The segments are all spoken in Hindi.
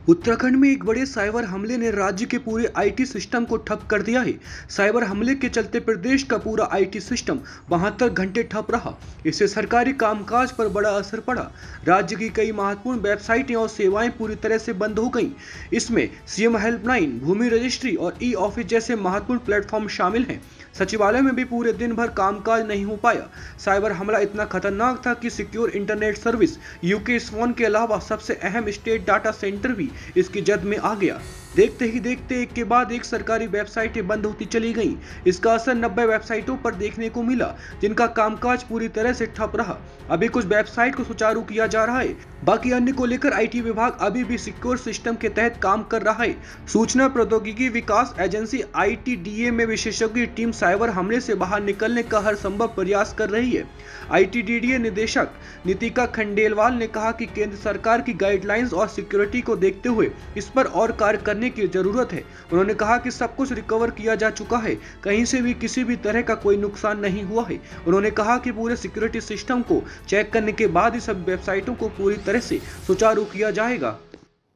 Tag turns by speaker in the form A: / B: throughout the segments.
A: उत्तराखंड में एक बड़े साइबर हमले ने राज्य के पूरे आईटी सिस्टम को ठप कर दिया है। साइबर हमले के चलते प्रदेश का पूरा आईटी सिस्टम 72 घंटे ठप रहा। इससे सरकारी कामकाज पर बड़ा असर पड़ा। राज्य की कई महत्वपूर्ण वेबसाइटें और सेवाएं पूरी तरह से बंद हो गईं। इसमें सीएम हेल्पलाइन, भूमि रजिस्ट्री और ई ऑफिस जैसे महत्वपूर्ण प्लेटफॉर्म शामिल हैं। सचिवालय में भी पूरे दिन भर कामकाज नहीं हो पाया। साइबर हमला इतना खतरनाक था कि सिक्योर इंटरनेट सर्विस यूके स्वन के अलावा सबसे अहम स्टेट डाटा सेंटर भी इसकी जद में आ गया। देखते ही देखते एक के बाद एक सरकारी वेबसाइटें बंद होती चली गईं। इसका असर 90 वेबसाइटों पर देखने को मिला, जिनका कामकाज पूरी तरह से ठप रहा। अभी कुछ वेबसाइट को सुचारू किया जा रहा है, बाकी अन्य को लेकर आईटी विभाग अभी भी सिक्योर सिस्टम के तहत काम कर रहा है। सूचना प्रौद्योगिकी विकास एजेंसी ITDA में विशेषज्ञ टीम साइबर हमले से बाहर निकलने का हर संभव प्रयास कर रही है। ITDA निदेशक नितिका खंडेलवाल ने कहा कि केंद्र सरकार की गाइडलाइंस और सिक्योरिटी को देखते हुए इस पर और कार्य करने की जरूरत है। उन्होंने कहा कि सब कुछ रिकवर किया जा चुका है, कहीं से भी किसी भी तरह का कोई नुकसान नहीं हुआ है। उन्होंने कहा कि पूरे सिक्योरिटी सिस्टम को चेक करने के बाद ही सब वेबसाइटों को पूरी तरह से सुचारू किया जाएगा।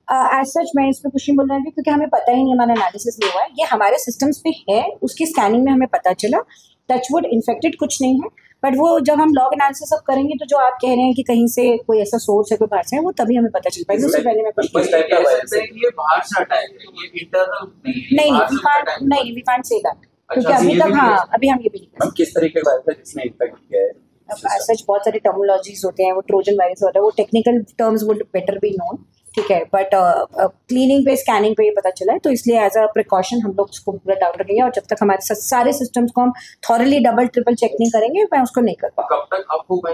B: एज सच मैं इस पर कुछ नहीं बोल रहा हूँ क्योंकि हमें पता ही नहीं, हमारा एनालिसिस नहीं हुआ है। ये हमारे सिस्टम्स पे है, उसकी स्कैनिंग में हमें पता चला टचवुड इन्फेक्टेड कुछ नहीं है। बट वो जब हम लॉग एनालिसिस अब करेंगे तो जो आप कह रहे हैं कि कहीं से कोई ऐसा सोर्स है, कोई बाहर से है, वो तभी हमें पता चल पाएगा। उससे पहले मैं कुछ नहीं, वी कांट से दैट क्योंकि अभी तक अभी हम ये भी नहीं।
C: किस तरीके का वायरस है जिसने इम्पैक्ट किया है?
B: सच बहुत सारे टर्मिनोलॉजीज होते हैं, वो ट्रोजन वायरस होता है, वो technical terms would better be known, ठीक है। बट क्लीनिंग पे, स्कैनिंग पे ये पता चला है, तो इसलिए एज अ प्रिकॉशन हम लोग उसको पूरा डाउन रखेंगे। और जब तक हमारे सारे सिस्टम्स को हम थॉरली डबल ट्रिपल चेक नहीं करेंगे, मैं उसको नहीं कर पाऊंगा।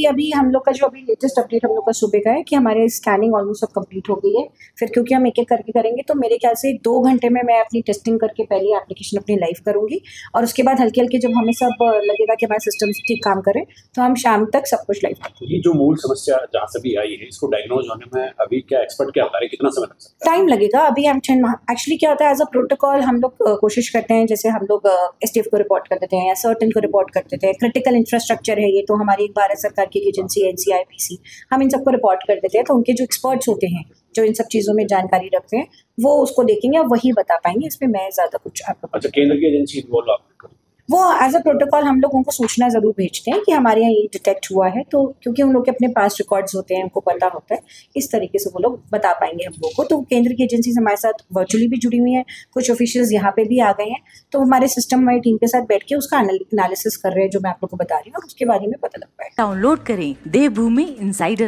B: अभी हम लोग का जो अभी लेटेस्ट अपडेट हम लोग का सुबह का है कि हमारे स्कैनिंग ऑलमोस्ट सब कंप्लीट हो गई है। फिर क्योंकि हम एक एक करके करेंगे तो मेरे ख्याल से 2 घंटे में मैं अपनी टेस्टिंग करके पहले एप्लीकेशन अपनी लाइव करूंगी, और उसके बाद हल्के हल्के जब हमें सब लगेगा कि हमारे सिस्टम्स ठीक काम करें तो हम शाम तक सब कुछ लाइव करेंगे।
C: ये जो मूल समस्या जहाँ से भी आई है, इसको डायग्नोज होने में अभी क्या एक्सपर्ट क्या बता रहे, कितना समय लग सकता है?
B: टाइम लगेगा। अभी हम एक्चुअली क्या होता है, एज अ प्रोटोकॉल हम लोग कोशिश करते हैं, जैसे हम लोग STF को रिपोर्ट कर देते हैं या सर्टन को रिपोर्ट कर देते हैं। क्रिटिकल इंफ्रास्ट्रक्चर है ये, तो हमारी भारत सरकार की एजेंसी NCIPC, हम इन सबको रिपोर्ट कर देते हैं। तो उनके जो एक्सपर्ट्स होते हैं, जो इन सब चीज़ों में जानकारी रखते हैं, वो उसको देखेंगे और वही बता पाएंगे। इसमें मैं ज़्यादा कुछ आपको।
C: अच्छा, केंद्र की एजेंसी इन्वॉल्व आप
B: वो एज अ प्रोटोकॉल हम लोग उनको सूचना ज़रूर भेजते हैं कि हमारे यहाँ ये डिटेक्ट हुआ है, तो क्योंकि उन लोग के अपने पास रिकॉर्ड्स होते हैं, उनको पता होता है, इस तरीके से वो लोग बता पाएंगे हम लोग को। तो केंद्र की एजेंसीज हमारे साथ वर्चुअली भी जुड़ी हुई हैं, कुछ ऑफिशियल्स यहाँ पे भी आ गए हैं, तो हमारे सिस्टम हमारी टीम के साथ बैठ के उसका एनालिसिस कर रहे हैं, जो मैं आप लोग को बता रही हूँ, और उसके बारे में पता लग पाएगा।
D: डाउनलोड करें देवभूमि इनसाइडर।